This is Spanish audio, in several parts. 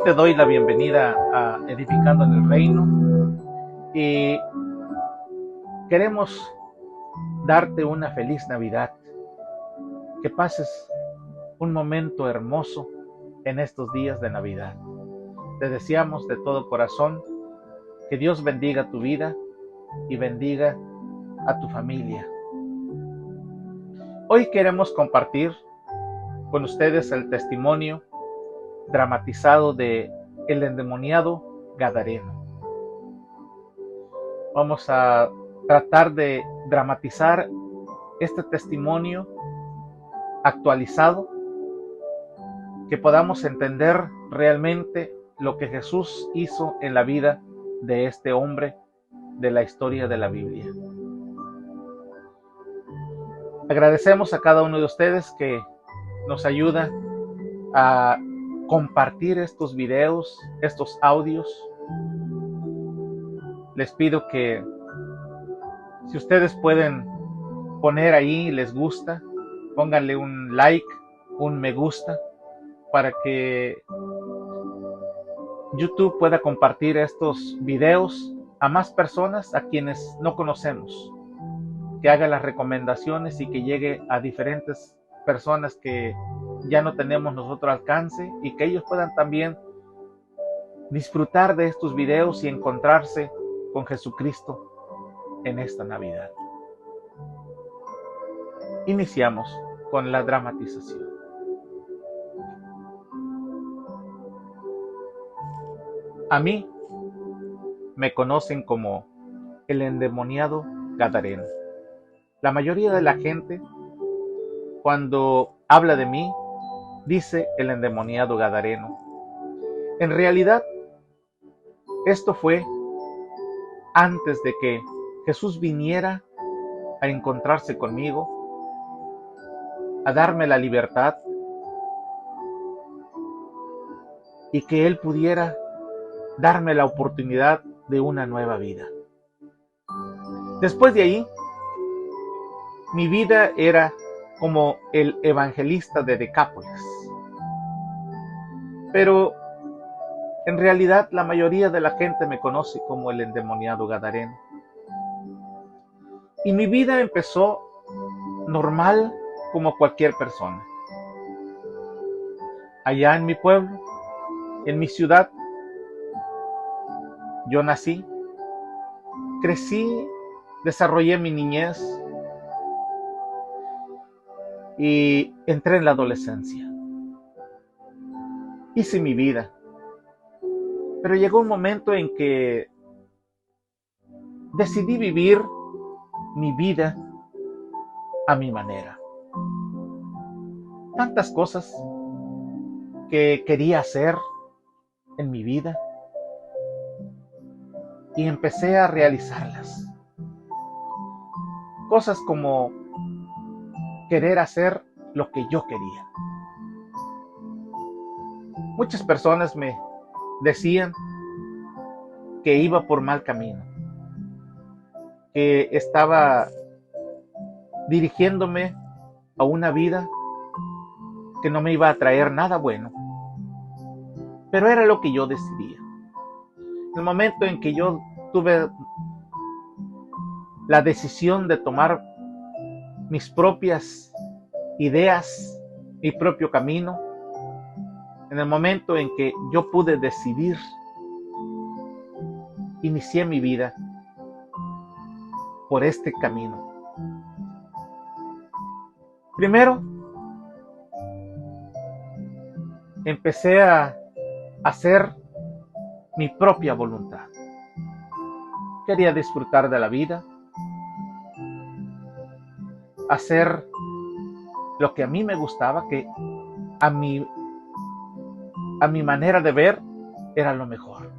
te doy la bienvenida a Edificando en el Reino y queremos darte una feliz Navidad. Que pases un momento hermoso en estos días de Navidad. Te deseamos de todo corazón que Dios bendiga tu vida y bendiga a tu familia. Hoy queremos compartir con ustedes el testimonio dramatizado de el endemoniado Gadareno. Vamos a tratar de dramatizar este testimonio actualizado, que podamos entender realmente lo que Jesús hizo en la vida de este hombre de la historia de la Biblia. Agradecemos a cada uno de ustedes que nos ayuda a compartir estos videos, estos audios. Les pido que si ustedes pueden poner ahí les gusta, pónganle un like, un me gusta, para que YouTube pueda compartir estos videos a más personas, a quienes no conocemos, que haga las recomendaciones y que llegue a diferentes personas que ya no tenemos nosotros alcance, y que ellos puedan también disfrutar de estos videos y encontrarse con Jesucristo en esta Navidad. Iniciamos con la dramatización. A mí me conocen como el endemoniado Gadareno. La mayoría de la gente, cuando habla de mí, dice el endemoniado Gadareno. En realidad, esto fue antes de que Jesús viniera a encontrarse conmigo, a darme la libertad y que Él pudiera darme la oportunidad de una nueva vida. Después de ahí, mi vida era como el evangelista de Decápolis. Pero en realidad la mayoría de la gente me conoce como el endemoniado Gadareno. Y mi vida empezó normal como cualquier persona. Allá en mi pueblo, en mi ciudad, yo nací, crecí, desarrollé mi niñez y entré en la adolescencia. Hice mi vida, pero llegó un momento en que decidí vivir mi vida a mi manera. Tantas cosas que quería hacer en mi vida y empecé a realizarlas. Cosas como querer hacer lo que yo quería. Muchas personas me decían que iba por mal camino, que estaba dirigiéndome a una vida que no me iba a traer nada bueno. Pero era lo que yo decidía. En el momento en que yo tuve la decisión de tomar mis propias ideas, mi propio camino, en el momento en que yo pude decidir, inicié mi vida por este camino. Primero, empecé a hacer mi propia voluntad. Quería disfrutar de la vida, hacer lo que a mí me gustaba, que a mi manera de ver era lo mejor,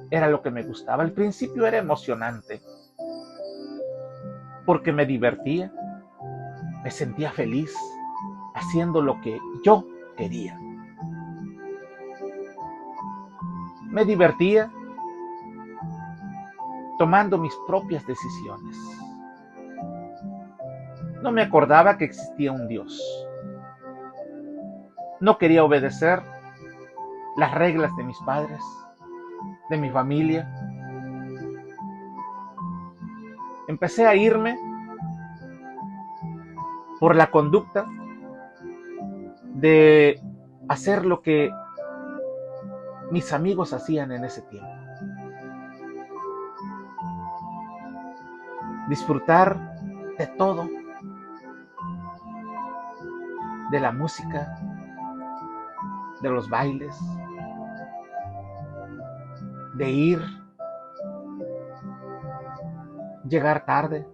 era lo que me gustaba. Al principio era emocionante, porque me divertía, me sentía feliz haciendo lo que yo quería. Me divertía tomando mis propias decisiones. No me acordaba que existía un Dios. No quería obedecer las reglas de mis padres, de mi familia. Empecé a irme por la conducta de hacer lo que mis amigos hacían en ese tiempo. Disfrutar de todo, de la música, de los bailes, de ir, llegar tarde,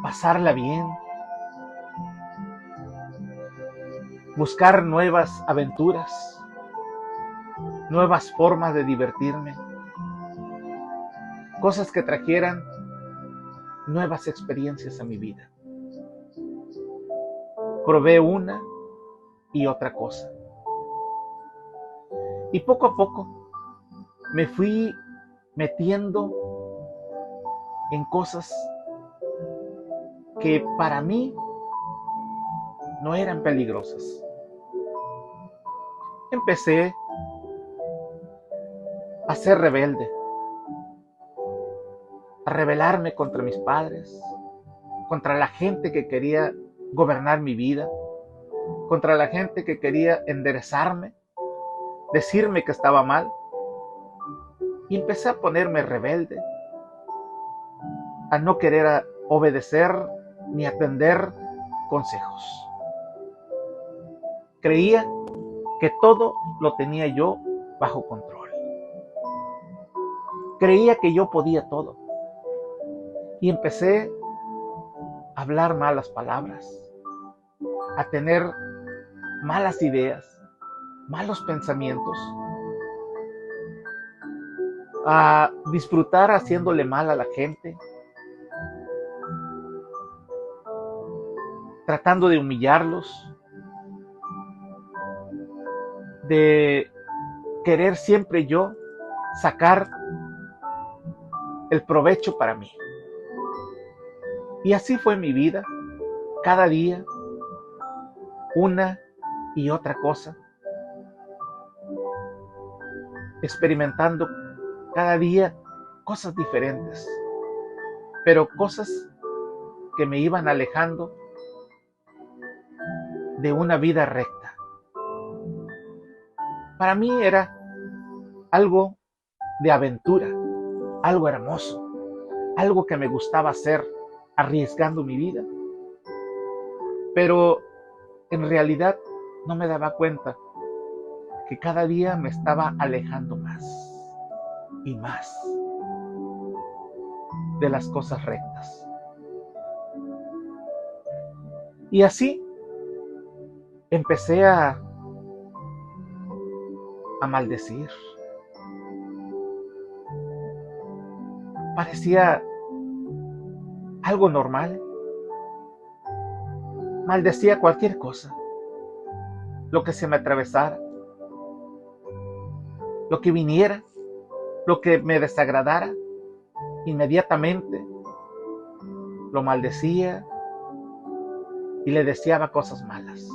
pasarla bien, buscar nuevas aventuras, nuevas formas de divertirme, cosas que trajeran nuevas experiencias a mi vida. Probé una y otra cosa. Y poco a poco me fui metiendo en cosas que para mí no eran peligrosas. Empecé a ser rebelde, a rebelarme contra mis padres, contra la gente que quería gobernar mi vida, contra la gente que quería enderezarme, decirme que estaba mal. Y empecé a ponerme rebelde, a no querer obedecer ni atender consejos. Creía que todo lo tenía yo bajo control. Creía que yo podía todo. Y empecé a hablar malas palabras, a tener malas ideas, malos pensamientos, a disfrutar haciéndole mal a la gente, tratando de humillarlos, de querer siempre yo sacar el provecho para mí. Y así fue mi vida, cada día, una y otra cosa, experimentando cada día cosas diferentes, pero cosas que me iban alejando de una vida recta. Para mí era algo de aventura, algo hermoso, algo que me gustaba hacer, arriesgando mi vida. Pero en realidad no me daba cuenta que cada día me estaba alejando más y más de las cosas rectas. Y así empecé a maldecir. Parecía algo normal. Maldecía cualquier cosa, lo que se me atravesara, lo que viniera, lo que me desagradara, inmediatamente lo maldecía y le deseaba cosas malas.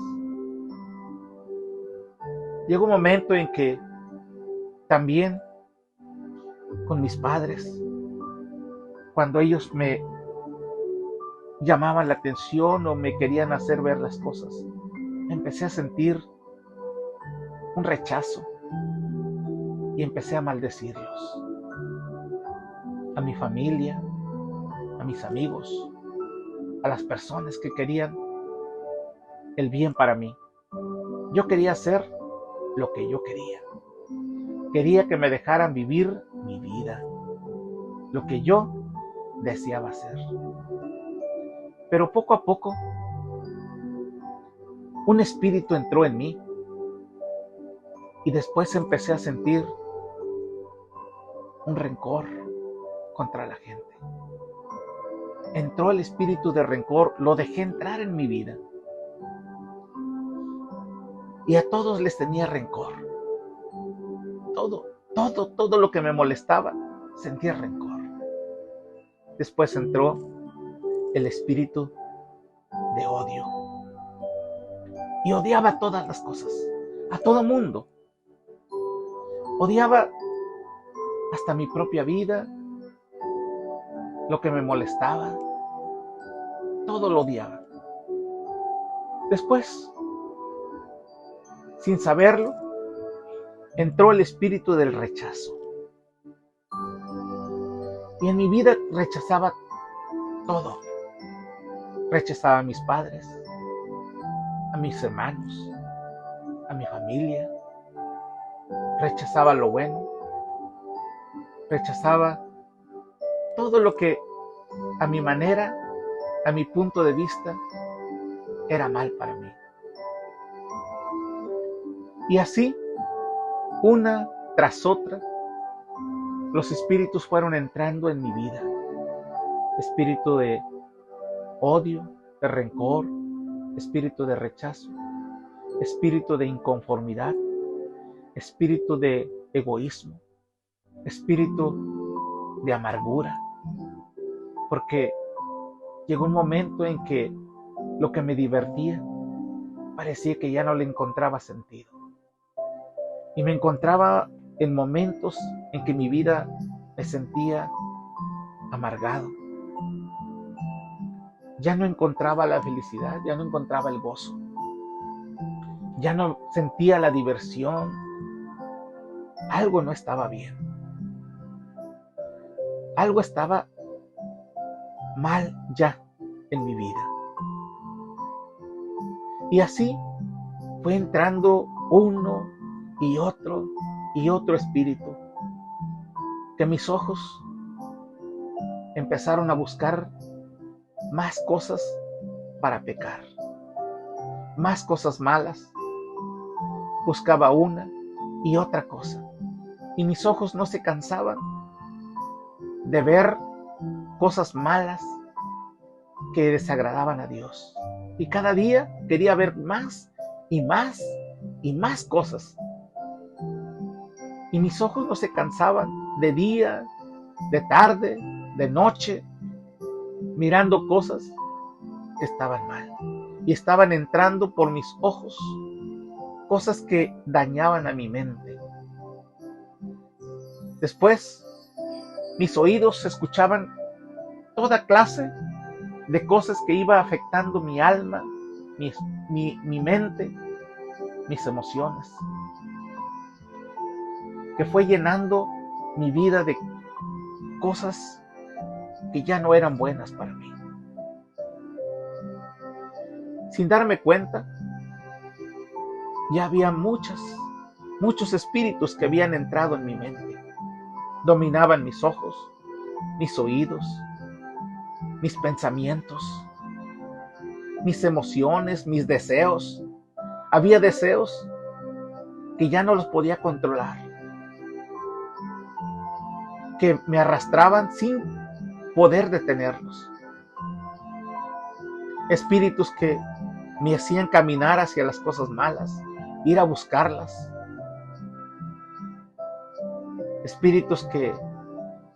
Llegó un momento en que también con mis padres, cuando ellos me llamaban la atención o me querían hacer ver las cosas, empecé a sentir un rechazo y empecé a maldecirlos, a mi familia, a mis amigos, a las personas que querían el bien para mí. Yo quería hacer lo que yo quería. Quería que me dejaran vivir mi vida, lo que yo deseaba hacer. Pero poco a poco, un espíritu entró en mí y después empecé a sentir un rencor contra la gente. Entró el espíritu de rencor, lo dejé entrar en mi vida. Y a todos les tenía rencor. Todo lo que me molestaba, sentía rencor. Después entró el espíritu de odio. Y odiaba todas las cosas, a todo mundo, Odiaba hasta mi propia vida, lo que me molestaba, todo lo odiaba. Después, sin saberlo, entró el espíritu del rechazo. Y en mi vida rechazaba todo. Rechazaba a mis padres, a mis hermanos, a mi familia. Rechazaba lo bueno. Rechazaba todo lo que a mi manera, a mi punto de vista, era mal para mí. Y así, una tras otra, los espíritus fueron entrando en mi vida. Espíritu de odio, de rencor, espíritu de rechazo, espíritu de inconformidad, espíritu de egoísmo, espíritu de amargura. Porque llegó un momento en que lo que me divertía parecía que ya no le encontraba sentido. Y me encontraba en momentos en que mi vida me sentía amargado. Ya no encontraba la felicidad, ya no encontraba el gozo. Ya no sentía la diversión. Algo no estaba bien. Algo estaba mal ya en mi vida. Y así fue entrando uno y otro espíritu, que mis ojos empezaron a buscar más cosas para pecar, más cosas malas. Buscaba una y otra cosa, y mis ojos no se cansaban de ver cosas malas que desagradaban a Dios. Y cada día quería ver más y más y más cosas. Y mis ojos no se cansaban de día, de tarde, de noche, mirando cosas que estaban mal. Y estaban entrando por mis ojos cosas que dañaban a mi mente. Después, mis oídos escuchaban toda clase de cosas que iba afectando mi alma, mi mente, mis emociones, que fue llenando mi vida de cosas que ya no eran buenas para mí. Sin darme cuenta, ya había muchos espíritus que habían entrado en mi mente. Dominaban mis ojos, mis oídos, mis pensamientos, mis emociones, mis deseos. Había deseos que ya no los podía controlar, que me arrastraban sin poder detenerlos. Espíritus que me hacían caminar hacia las cosas malas, ir a buscarlas. Espíritus que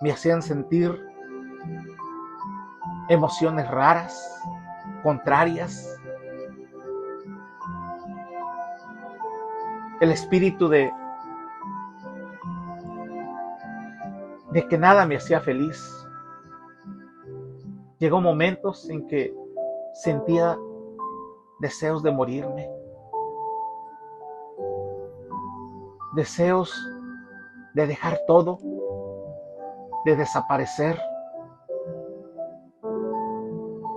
me hacían sentir emociones raras, contrarias. El espíritu de que nada me hacía feliz. Llegó momentos en que sentía deseos de morirme, deseos de dejar todo, de desaparecer.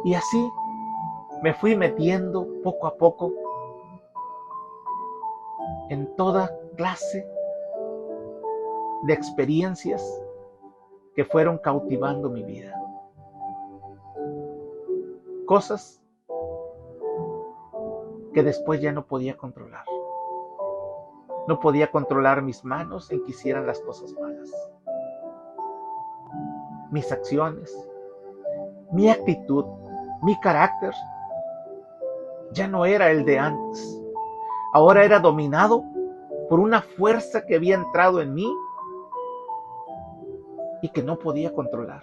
Y así me fui metiendo poco a poco en toda clase de experiencias que fueron cautivando mi vida. Cosas que después ya no podía controlar. No podía controlar mis manos en que hicieran las cosas malas. Mis acciones, mi actitud, mi carácter ya no era el de antes. Ahora era dominado por una fuerza que había entrado en mí y que no podía controlar.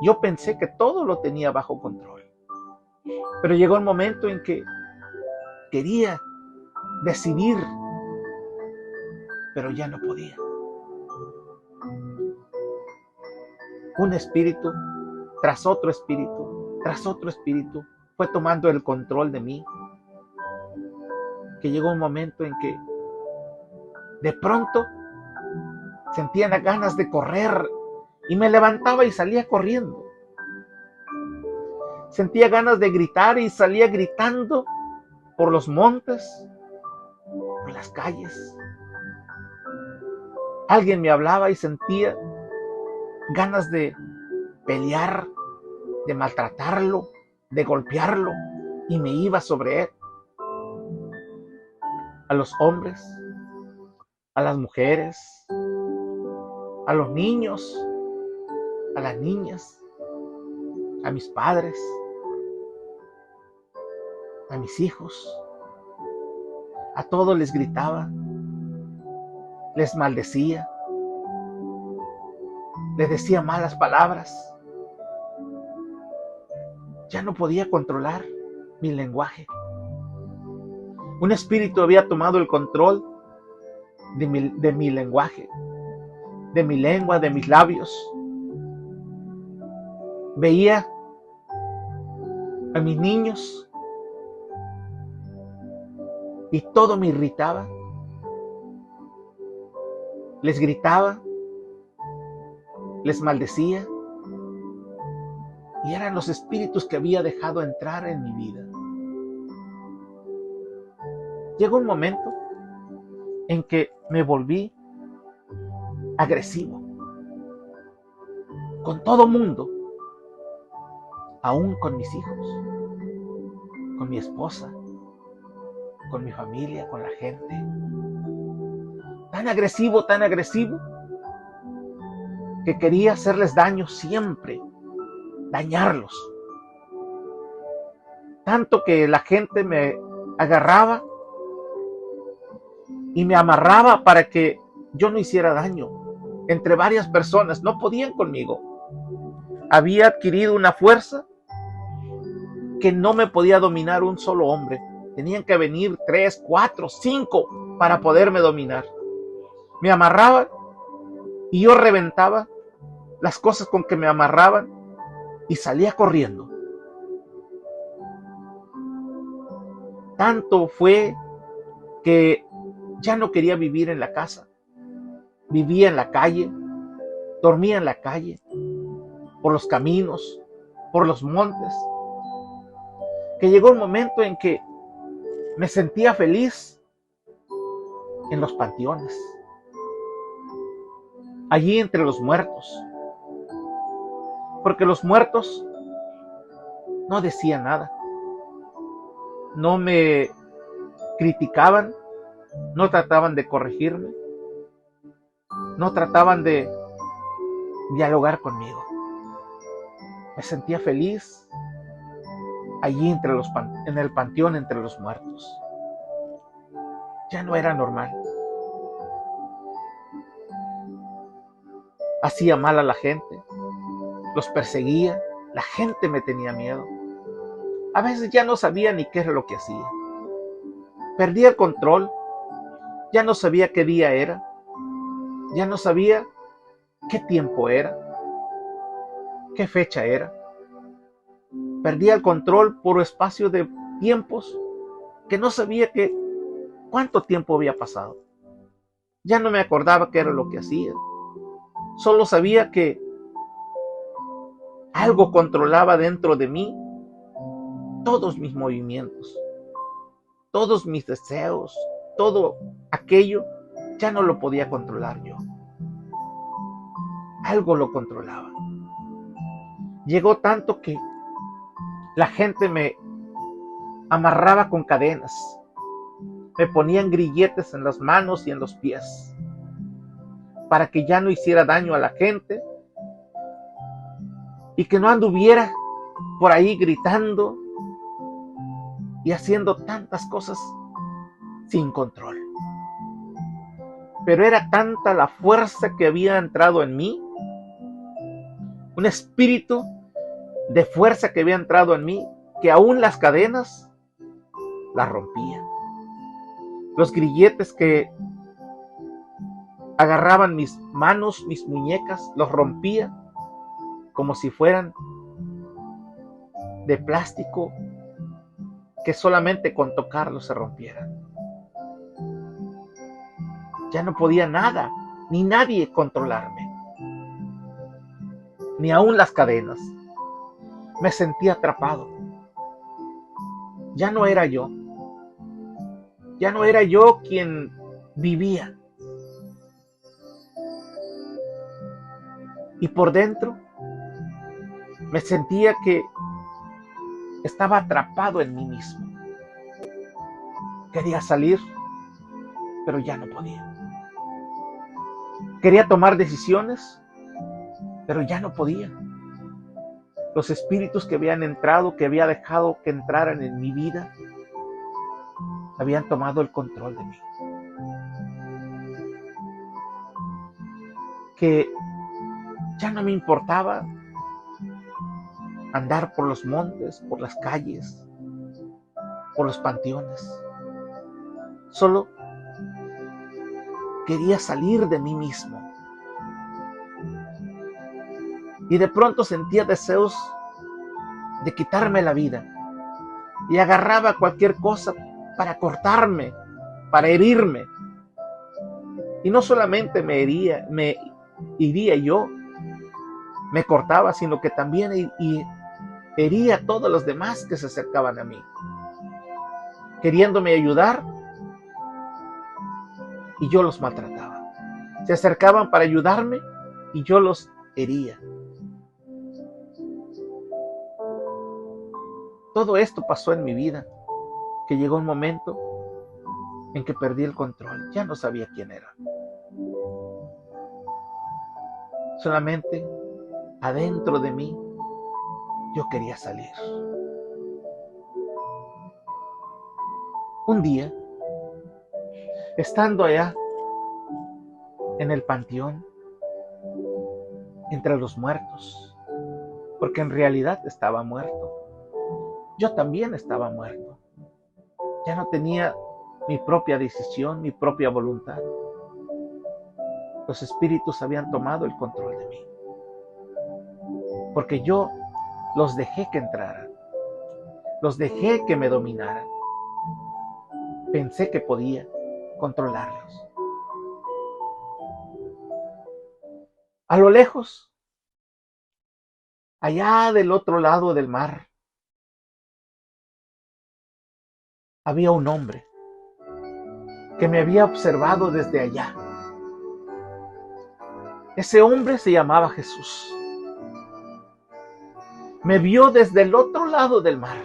Yo pensé que todo lo tenía bajo control. Pero llegó el momento en que quería decidir pero ya no podía. Un espíritu tras otro espíritu fue tomando el control de mí, que llegó un momento en que de pronto sentía las ganas de correr y me levantaba y salía corriendo. Sentía ganas de gritar y salía gritando por los montes, por las calles. Alguien me hablaba y sentía ganas de pelear, de maltratarlo, de golpearlo, y me iba sobre él. A los hombres, a las mujeres, a los niños, a las niñas, a mis padres, a mis hijos. A todos les gritaba, les maldecía, les decía malas palabras. Ya no podía controlar mi lenguaje. Un espíritu había tomado el control de mi lenguaje, de mi lengua, de mis labios. Veía a mis niños y todo me irritaba. Les gritaba, les maldecía, y eran los espíritus que había dejado entrar en mi vida. Llegó un momento en que me volví agresivo con todo mundo, aún con mis hijos, con mi esposa, con mi familia, con la gente. Tan agresivo, que quería hacerles daño siempre, dañarlos. Tanto que la gente me agarraba y me amarraba para que yo no hiciera daño. Entre varias personas no podían conmigo. Había adquirido una fuerza que no me podía dominar un solo hombre. Tenían que venir 3, 4, 5 para poderme dominar. Me amarraban y yo reventaba las cosas con que me amarraban y salía corriendo. Tanto fue que ya no quería vivir en la casa. Vivía en la calle, dormía en la calle, por los caminos, por los montes. Que llegó un momento en que me sentía feliz en los panteones, allí entre los muertos, porque los muertos no decían nada, no me criticaban, no trataban de corregirme, no trataban de dialogar conmigo. Me sentía feliz allí en el panteón entre los muertos. Ya no era normal. Hacía mal a la gente, los perseguía, la gente me tenía miedo. A veces ya no sabía ni qué era lo que hacía. Perdía el control, ya no sabía qué día era, ya no sabía qué tiempo era, qué fecha era. Perdía el control por espacio de tiempos que no sabía cuánto tiempo había pasado. Ya no me acordaba qué era lo que hacía. Solo sabía que algo controlaba dentro de mí todos mis movimientos, todos mis deseos, todo aquello ya no lo podía controlar yo. Algo lo controlaba. Llegó tanto que la gente me amarraba con cadenas, me ponían grilletes en las manos y en los pies, para que ya no hiciera daño a la gente y que no anduviera por ahí gritando y haciendo tantas cosas sin control. Pero era tanta la fuerza que había entrado en mí, un espíritu de fuerza que había entrado en mí, que aún las cadenas las rompía. Los grilletes que agarraban mis manos, mis muñecas, los rompía como si fueran de plástico que solamente con tocarlos se rompieran. Ya no podía nada, ni nadie controlarme, ni aún las cadenas. Me sentía atrapado. Ya no era yo. Ya no era yo quien vivía. Y por dentro me sentía que estaba atrapado en mí mismo. Quería salir, pero ya no podía. Quería tomar decisiones, pero ya no podía. Los espíritus que habían entrado, que había dejado que entraran en mi vida, habían tomado el control de mí. Que ya no me importaba andar por los montes, por las calles, por los panteones. Solo quería salir de mí mismo. Y de pronto sentía deseos de quitarme la vida. Y agarraba cualquier cosa para cortarme, para herirme. Y no solamente me iría yo, me cortaba, sino que también hería a todos los demás que se acercaban a mí, queriéndome ayudar, y yo los maltrataba. Se acercaban para ayudarme y yo los hería. Todo esto pasó en mi vida, que llegó un momento en que perdí el control. Ya no sabía quién era. Solamente adentro de mí yo quería salir. Un día, estando allá en el panteón, entre los muertos, porque en realidad estaba muerto, yo también estaba muerto. Ya no tenía mi propia decisión, mi propia voluntad. Los espíritus habían tomado el control de mí, porque yo los dejé que entraran, los dejé que me dominaran. Pensé que podía controlarlos. A lo lejos, allá del otro lado del mar, había un hombre que me había observado desde allá. Ese hombre se llamaba Jesús. Me vio desde el otro lado del mar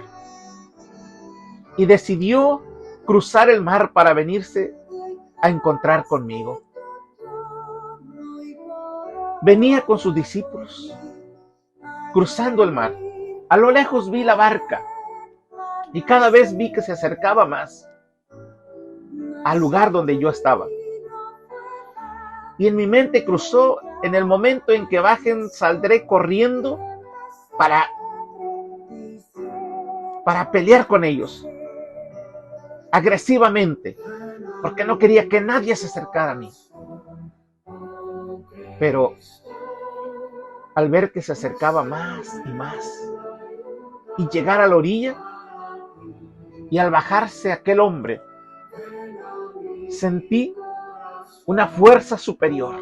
y decidió cruzar el mar para venirse a encontrar conmigo. Venía con sus discípulos, cruzando el mar. A lo lejos vi la barca y cada vez vi que se acercaba más al lugar donde yo estaba. Y en mi mente cruzó: en el momento en que bajen, saldré corriendo para pelear con ellos, agresivamente, porque no quería que nadie se acercara a mí. Pero al ver que se acercaba más y más, y llegar a la orilla, y al bajarse aquel hombre, sentí una fuerza superior.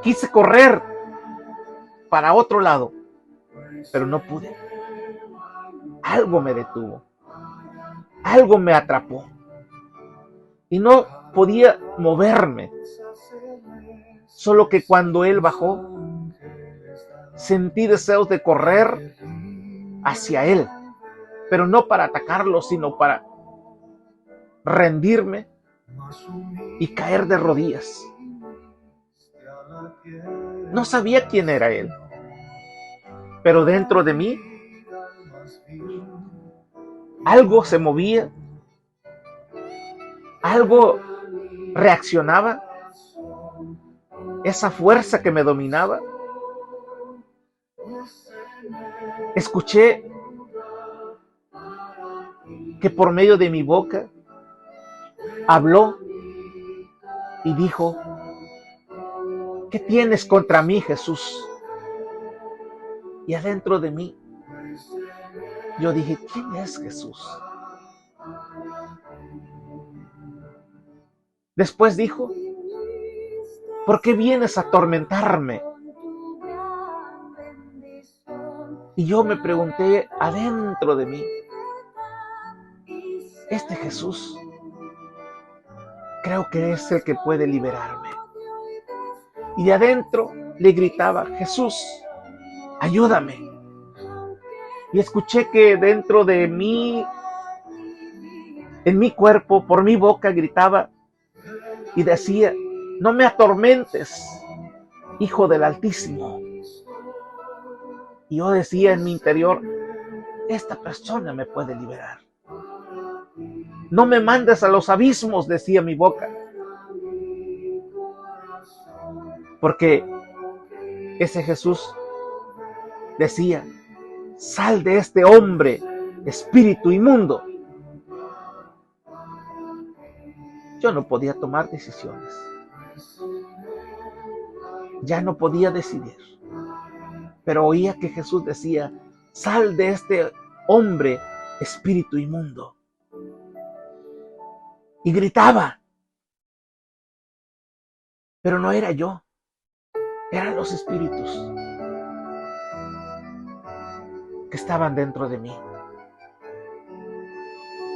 Quise correr para otro lado, pero no pude. Algo me detuvo, algo me atrapó y no podía moverme. Solo que cuando él bajó, sentí deseos de correr hacia él, pero no para atacarlo, sino para rendirme y caer de rodillas. No sabía quién era él, pero dentro de mí algo se movía, algo reaccionaba. Esa fuerza que me dominaba. Escuché que por medio de mi boca habló y dijo: ¿qué tienes contra mí, Jesús? Y adentro de mí yo dije: ¿quién es Jesús? Después dijo: ¿por qué vienes a atormentarme? Y yo me pregunté adentro de mí: este Jesús creo que es el que puede liberarme. Y de adentro le gritaba: Jesús, ayúdame. Y escuché que dentro de mí, en mi cuerpo, por mi boca gritaba y decía: no me atormentes, Hijo del Altísimo. Y yo decía en mi interior: esta persona me puede liberar. No me mandes a los abismos, decía mi boca. Porque ese Jesús decía: sal de este hombre, espíritu inmundo. Yo no podía tomar decisiones. Ya no podía decidir. Pero oía que Jesús decía: sal de este hombre, espíritu inmundo. Y gritaba. Pero no era yo. Eran los espíritus que estaban dentro de mí.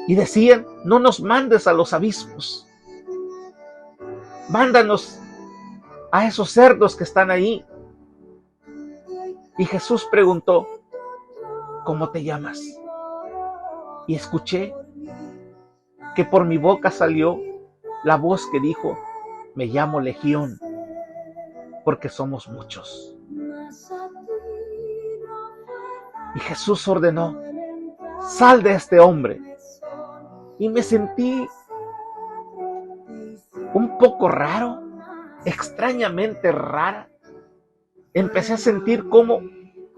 Y decían: no nos mandes a los abismos. Mándanos a esos cerdos que están ahí. Y Jesús preguntó: ¿cómo te llamas? Y escuché que por mi boca salió la voz que dijo: me llamo Legión, porque somos muchos. Y Jesús ordenó: sal de este hombre. Y me sentí un poco raro, extrañamente rara. Empecé a sentir cómo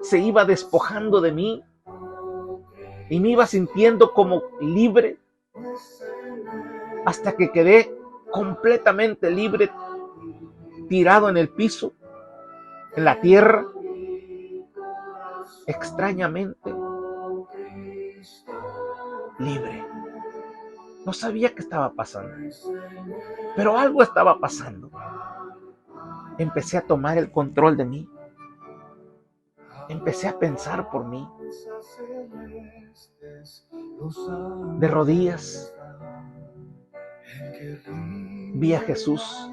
se iba despojando de mí y me iba sintiendo como libre, hasta que quedé completamente libre, tirado en el piso, en la tierra, extrañamente libre. No sabía qué estaba pasando, pero algo estaba pasando. Empecé a tomar el control de mí. Empecé a pensar por mí. De rodillas vi a Jesús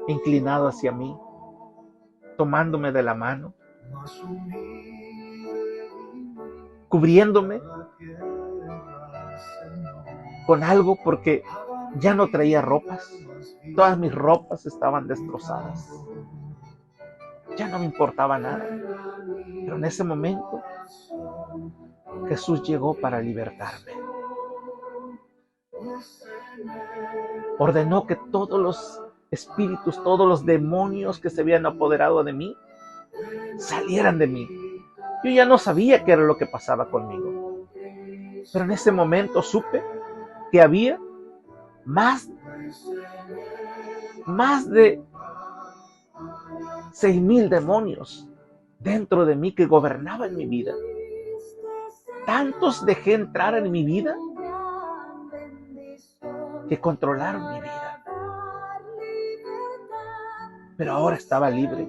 inclinado hacia mí, tomándome de la mano, cubriéndome con algo, porque ya no traía ropas. Todas mis ropas estaban destrozadas. Ya no me importaba nada. Pero en ese momento Jesús llegó para libertarme. Ordenó que todos los espíritus, todos los demonios que se habían apoderado de mí, salieran de mí. Yo ya no sabía qué era lo que pasaba conmigo. Pero en ese momento supe que había más de 6,000 demonios dentro de mí que gobernaban mi vida. Tantos dejé entrar en mi vida que controlaron mi vida. Pero ahora estaba libre.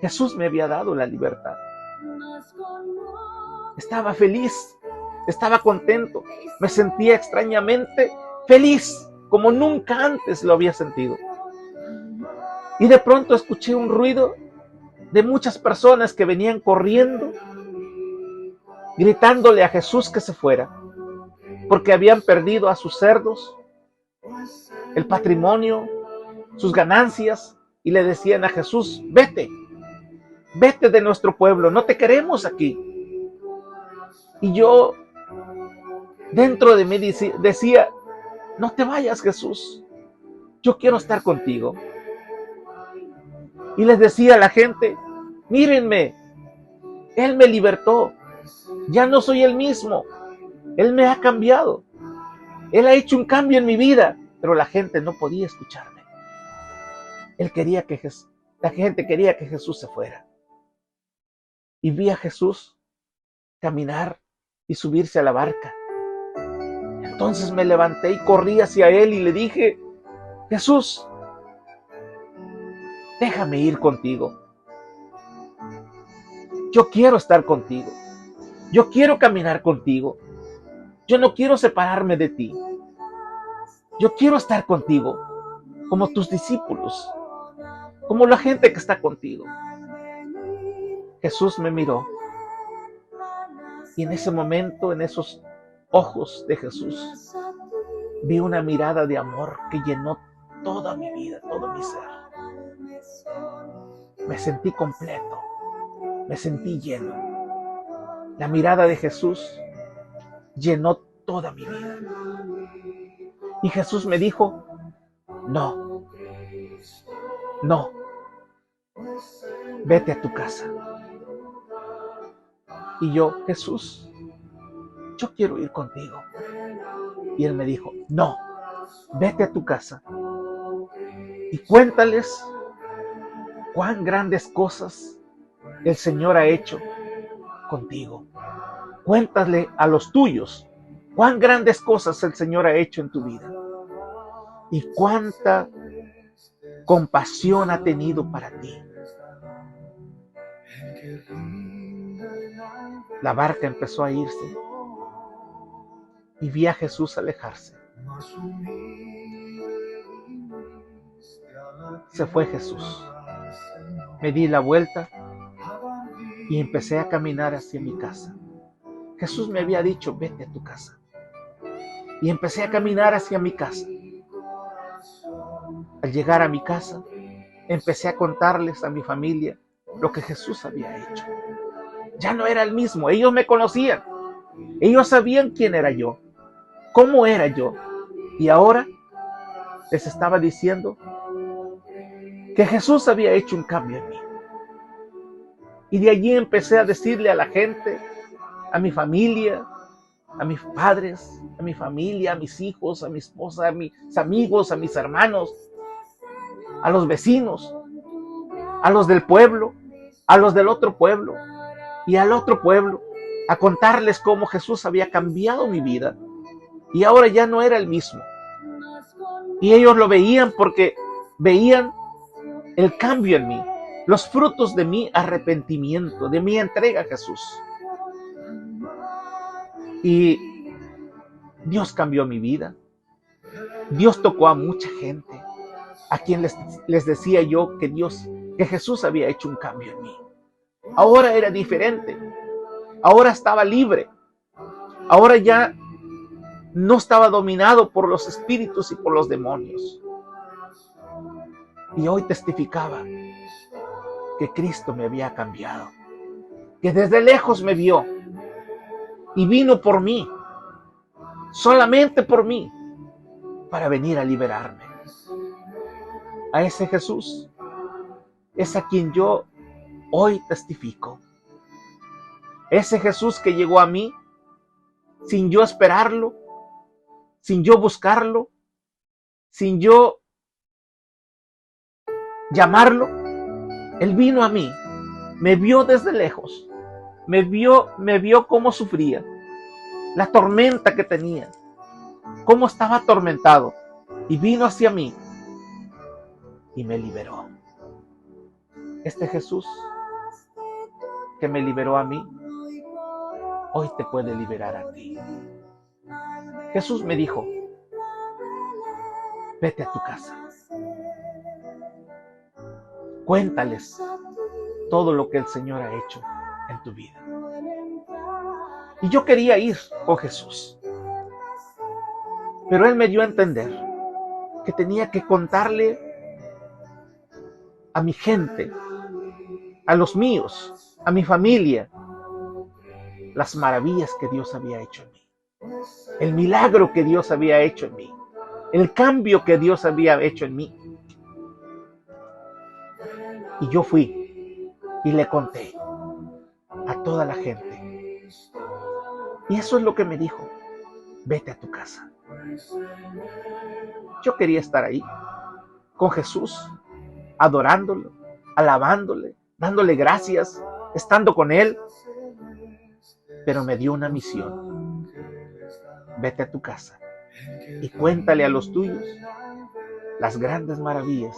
Jesús me había dado la libertad. Estaba feliz, estaba contento, me sentía extrañamente feliz, como nunca antes lo había sentido. Y de pronto escuché un ruido de muchas personas que venían corriendo, gritándole a Jesús que se fuera, porque habían perdido a sus cerdos, el patrimonio, sus ganancias, y le decían a Jesús: vete, vete de nuestro pueblo, no te queremos aquí. Y yo dentro de mí decía: no te vayas, Jesús, yo quiero estar contigo. Y les decía a la gente: mírenme, Él me libertó, ya no soy el mismo, Él me ha cambiado, Él ha hecho un cambio en mi vida. Pero la gente no podía escucharme. La gente quería que Jesús se fuera. Y vi a Jesús caminar y subirse a la barca. Entonces me levanté y corrí hacia él y le dije: Jesús, déjame ir contigo. Yo quiero estar contigo. Yo quiero caminar contigo. Yo no quiero separarme de ti. Yo quiero estar contigo, como tus discípulos, como la gente que está contigo. Jesús me miró y en ese momento, en esos ojos de Jesús, vi una mirada de amor que llenó toda mi vida, todo mi ser. Me sentí completo, me sentí lleno. La mirada de Jesús llenó toda mi vida. Y Jesús me dijo: no, vete a tu casa. Y yo: Jesús, yo quiero ir contigo. Y él me dijo: no, vete a tu casa y cuéntales cuán grandes cosas el Señor ha hecho contigo. Cuéntale a los tuyos cuán grandes cosas el Señor ha hecho en tu vida y cuánta compasión ha tenido para ti. La barca empezó a irse y vi a Jesús alejarse. Se fue Jesús. Me di la vuelta y empecé a caminar hacia mi casa. Jesús me había dicho: vete a tu casa. Y empecé a caminar hacia mi casa. Al llegar a mi casa, empecé a contarles a mi familia lo que Jesús había hecho. Ya no era el mismo. Ellos me conocían. Ellos sabían quién era yo, cómo era yo. Y ahora les estaba diciendo que Jesús había hecho un cambio en mí. Y de allí empecé a decirle a la gente, a mi familia, a mis padres, a mi familia, a mis hijos, a mi esposa, a mis amigos, a mis hermanos, a los vecinos, a los del pueblo, a los del otro pueblo y al otro pueblo, a contarles cómo Jesús había cambiado mi vida y ahora ya no era el mismo. Y ellos lo veían porque veían el cambio en mí, los frutos de mi arrepentimiento, de mi entrega a Jesús. Y Dios cambió mi vida. Dios tocó a mucha gente, a quien les decía yo que Jesús había hecho un cambio en mí. Ahora era diferente. Ahora estaba libre. Ahora ya no estaba dominado por los espíritus y por los demonios. Y hoy testificaba que Cristo me había cambiado, que desde lejos me vio y vino por mí, solamente por mí, para venir a liberarme. A ese Jesús es a quien yo hoy testifico. Ese Jesús que llegó a mí sin yo esperarlo, sin yo buscarlo, sin yo llamarlo. Él vino a mí, me vio desde lejos, me vio cómo sufría, la tormenta que tenía, cómo estaba atormentado, y vino hacia mí y me liberó. Este Jesús que me liberó a mí, hoy te puede liberar a ti. Jesús me dijo: vete a tu casa. Cuéntales todo lo que el Señor ha hecho en tu vida. Y yo quería ir con Jesús, pero Él me dio a entender que tenía que contarle a mi gente, a los míos, a mi familia, las maravillas que Dios había hecho en mí, el milagro que Dios había hecho en mí, el cambio que Dios había hecho en mí. Y yo fui y le conté a toda la gente. Y eso es lo que me dijo: vete a tu casa. Yo quería estar ahí con Jesús, adorándolo, alabándole, dándole gracias, estando con Él. Pero me dio una misión. Vete a tu casa y cuéntale a los tuyos las grandes maravillas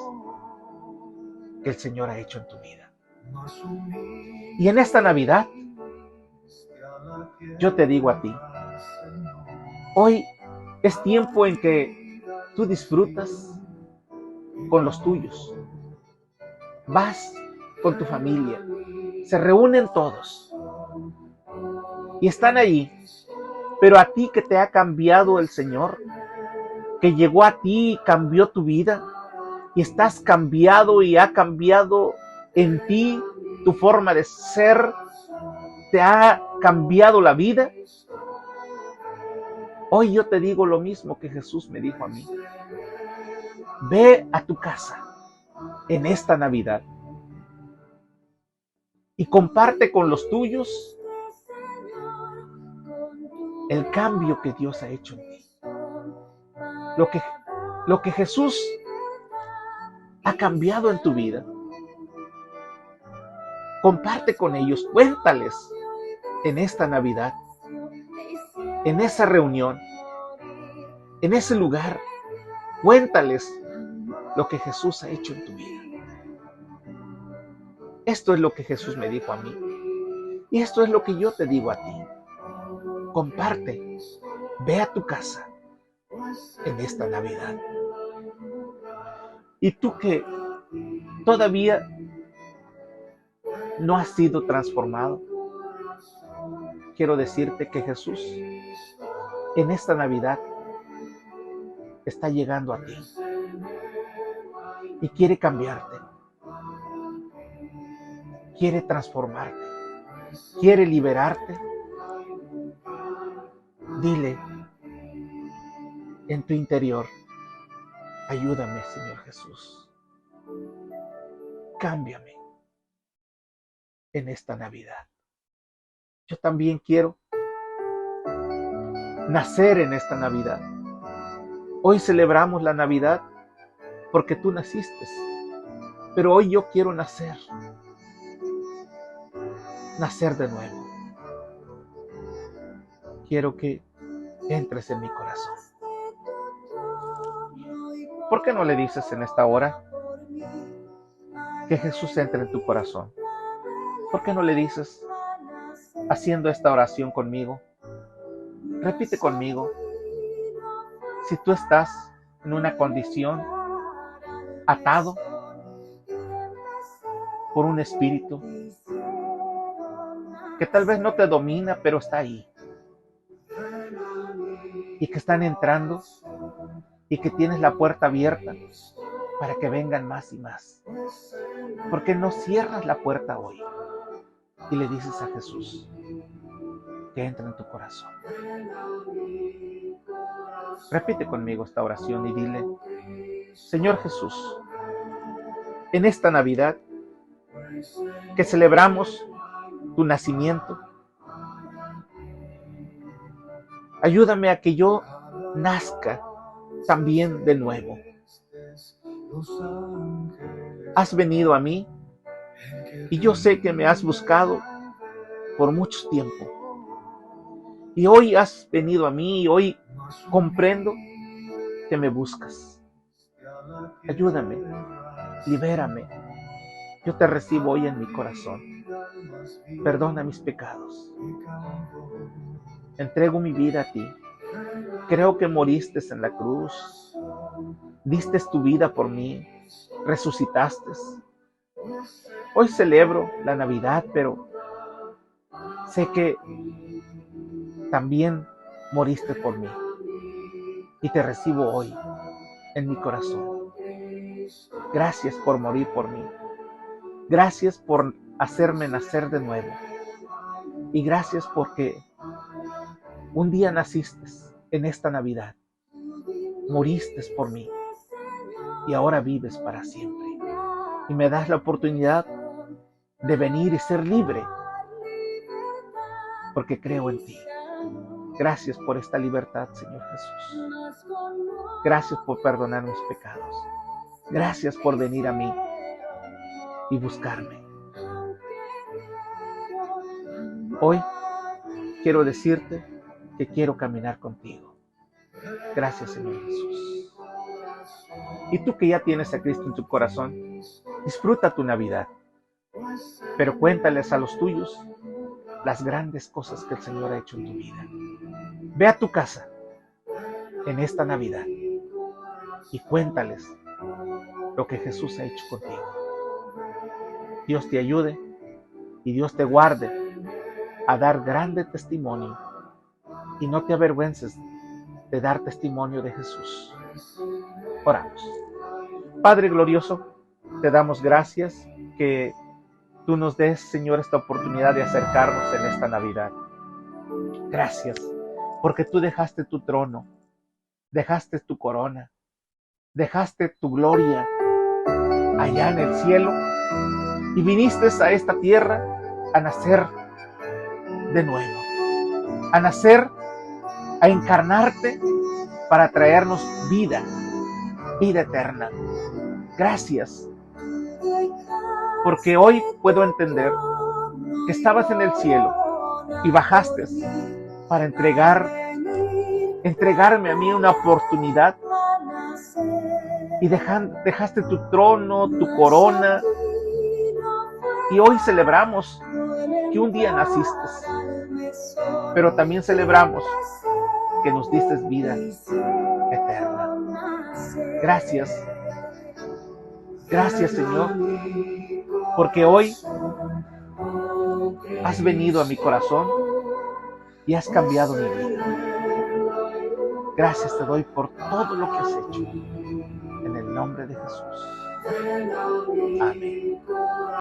que el Señor ha hecho en tu vida. Y en esta Navidad, yo te digo a ti, hoy es tiempo en que tú disfrutas con los tuyos. Vas con tu familia, se reúnen todos y están ahí. Pero a ti que te ha cambiado el Señor, que llegó a ti y cambió tu vida, y estás cambiado y ha cambiado en ti tu forma de ser, te ha cambiado la vida. Hoy yo te digo lo mismo que Jesús me dijo a mí. Ve a tu casa en esta Navidad y comparte con los tuyos el cambio que Dios ha hecho en ti. Lo que Jesús ha cambiado en tu vida. Comparte con ellos, cuéntales en esta Navidad, en esa reunión, en ese lugar, cuéntales lo que Jesús ha hecho en tu vida. Esto es lo que Jesús me dijo a mí. Y esto es lo que yo te digo a ti. Comparte, ve a tu casa en esta Navidad. Y tú que todavía no has sido transformado, quiero decirte que Jesús en esta Navidad está llegando a ti y quiere cambiarte, quiere transformarte, quiere liberarte. Dile en tu interior: ayúdame, Señor Jesús, cámbiame en esta Navidad. Yo también quiero nacer en esta Navidad. Hoy celebramos la Navidad porque tú naciste, pero hoy yo quiero nacer de nuevo. Quiero que entres en mi corazón. ¿Por qué no le dices en esta hora que Jesús entre en tu corazón? ¿Por qué no le dices, haciendo esta oración conmigo? Repite conmigo. Si tú estás en una condición atado por un espíritu que tal vez no te domina, pero está ahí, y que están entrando, y que tienes la puerta abierta para que vengan más y más. ¿Por qué no cierras la puerta hoy y le dices a Jesús que entre en tu corazón? Repite conmigo esta oración y dile: Señor Jesús, en esta Navidad que celebramos tu nacimiento, ayúdame a que yo nazca también de nuevo. Has venido a mí y yo sé que me has buscado por mucho tiempo. Y hoy has venido a mí y hoy comprendo que me buscas. Ayúdame, libérame. Yo te recibo hoy en mi corazón. Perdona mis pecados. Entrego mi vida a ti. Creo que moriste en la cruz. Diste tu vida por mí. Resucitaste. Hoy celebro la Navidad, pero sé que también moriste por mí. Y te recibo hoy en mi corazón. Gracias por morir por mí. Gracias por hacerme nacer de nuevo. Y gracias porque un día naciste en esta Navidad. Moriste por mí. Y ahora vives para siempre. Y me das la oportunidad de venir y ser libre. Porque creo en ti. Gracias por esta libertad, Señor Jesús. Gracias por perdonar mis pecados. Gracias por venir a mí y buscarme. Hoy quiero decirte que quiero caminar contigo. Gracias, Señor Jesús. Y tú que ya tienes a Cristo en tu corazón, disfruta tu Navidad, pero cuéntales a los tuyos las grandes cosas que el Señor ha hecho en tu vida. Ve a tu casa en esta Navidad y cuéntales lo que Jesús ha hecho contigo. Dios te ayude y Dios te guarde a dar grande testimonio, y no te avergüences de dar testimonio de Jesús. Oramos. Padre glorioso, te damos gracias que tú nos des, Señor, esta oportunidad de acercarnos en esta Navidad. Gracias, porque tú dejaste tu trono, dejaste tu corona, dejaste tu gloria allá en el cielo y viniste a esta tierra a nacer de nuevo, a nacer, a encarnarte para traernos vida, vida eterna. Gracias, porque hoy puedo entender que estabas en el cielo y bajaste para entregarme a mí una oportunidad, y dejaste tu trono, tu corona, y hoy celebramos que un día naciste, pero también celebramos que nos diste vida eterna. Gracias, gracias, Señor, porque hoy has venido a mi corazón y has cambiado mi vida. Gracias te doy por todo lo que has hecho. En el nombre de Jesús. Amén.